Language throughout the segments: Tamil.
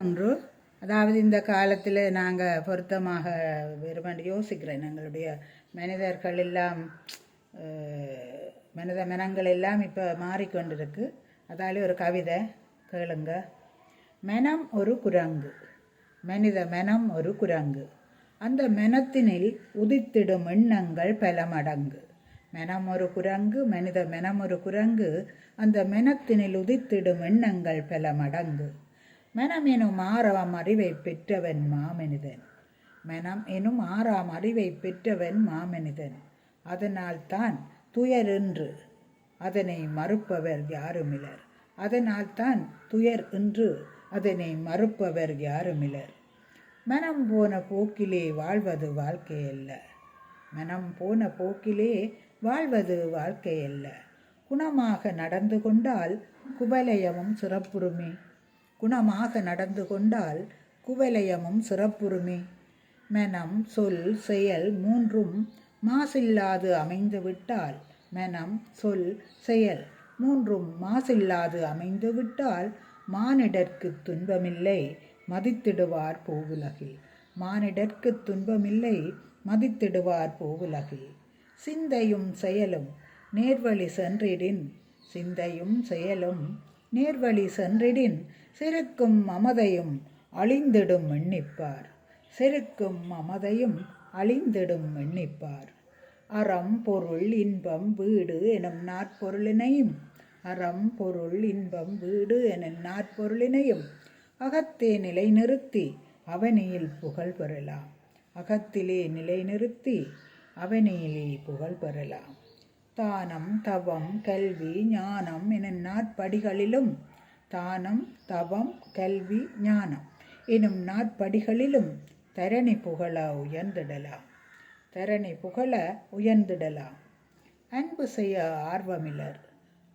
ஒன்று, அதாவது இந்த காலத்தில் நாங்கள் பொருத்தமாக வேறுபாடு யோசிக்கிறேன். எங்களுடைய மனிதர்கள் எல்லாம் மனித மனங்கள் எல்லாம் இப்போ மாறிக்கொண்டிருக்கு. அதாலே ஒரு கவிதை கேளுங்க. மனம் ஒரு குரங்கு, மனித மனம் ஒரு குரங்கு, அந்த மனத்தினில் உதித்திடும் எண்ணங்கள் பல மடங்கு. மனம் ஒரு குரங்கு, மனித மனம் ஒரு குரங்கு, அந்த மனத்தினில் உதித்திடும் எண்ணங்கள் பல மடங்கு. மனம் எனும் ஆறாம் அறிவை பெற்றவன் மாமனிதன், மனம் எனும் ஆறாம் அறிவை பெற்றவன் மாமனிதன். அதனால்தான் துயர் என்று அதனை மறுப்பவர் யாருமிலர், அதனால்தான் துயர் என்று அதனை மறுப்பவர் யாருமிலர். மனம் போன போக்கிலே வாழ்வது வாழ்க்கையல்ல, மனம் போன போக்கிலே வாழ்வது வாழ்க்கையல்ல. குணமாக நடந்து கொண்டால் குவலயமும் சிறப்புறுமே, குணமாக நடந்து கொண்டால் குவலயமும் சிறப்புறுமே. மனம் சொல் செயல் மூன்றும் மாசில்லாது அமைந்து விட்டால், மனம் சொல் செயல் மூன்றும் மாசில்லாது அமைந்து விட்டால் மானிடர்க்கு துன்பமில்லை மதித்திடுவார் போவுலகில், மானிடர்க்கு துன்பமில்லை மதித்திடுவார் போவுலகில். சிந்தையும் செயலும் நேர்வழி சென்றிடின், சிந்தையும் செயலும் நேர்வழி சென்றிடின் செருக்கும் மமதையும் அழிந்திடும் எண்ணிப்பார், செருக்கும் மமதையும் அழிந்திடும் எண்ணிப்பார். அறம் பொருள் இன்பம் வீடு எனும் நாற்பொருளினையும், அறம் பொருள் இன்பம் வீடு எனும் நாற்பொருளினையும் அகத்தே நிலைநிறுத்தி அவனியில் புகழ் பெறலாம், அகத்திலே நிலைநிறுத்தி அவனியிலே புகழ் பெறலாம். தானம் தவம் கல்வி ஞானம் எனும் நாற்படிகளிலும், தானம் தவம் கல்வி ஞானம் எனும் நாற்படிகளிலும் தரணி புகழ உயர்ந்திடலாம், தரணி புகழ உயர்ந்திடலாம். அன்பு செய்ய ஆர்வமிலர்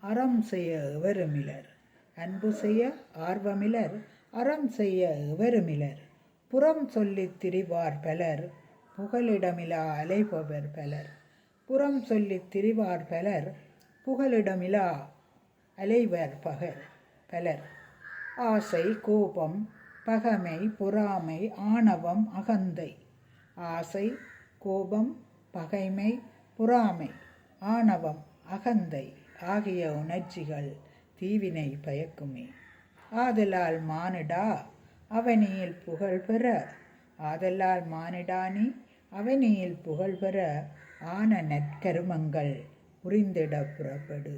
அறம் செய்ய எவருமிலர், அன்பு செய்ய ஆர்வமிலர் அறம் செய்ய எவருமிலர். புறம் சொல்லித் திரிவார் பலர் புகலிடமிலா அலைபவர் பலர், புறம் சொல்லித் திரிவார் பலர் புகலிடமிலா அலைவர் பலர். ஆசை கோபம் பகைமை பொறாமை ஆணவம் அகந்தை, ஆசை கோபம் பகைமை பொறாமை ஆணவம் அகந்தை ஆகிய உணர்ச்சிகள் தீவினை பயக்குமே. ஆதலால் மானிடா அவனியில் புகழ் பெற, ஆதலால் மானிடானி அவனியில் புகழ் பெற ஆன நற்கருமங்கள் புரிந்திட புறப்படு,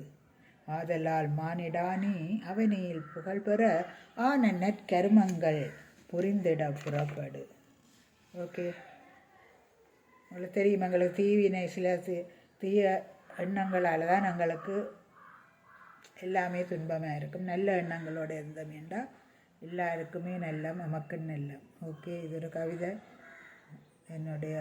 ஆதலால் மானிடானி அவனியில் புகழ் பெற ஆன நற்கருமங்கள் புரிந்திட புறப்படு. ஓகே, உங்களுக்கு தெரியும், எங்களுக்கு தீவினை சில தீய எண்ணங்களால் தான் எங்களுக்கு எல்லாமே துன்பமாக இருக்கும். நல்ல எண்ணங்களோடு இருந்தோம்னா எல்லாருக்குமே நல்ல, நமக்கு நல்ல. ஓகே, இது ஒரு கவிதை, என்னுடைய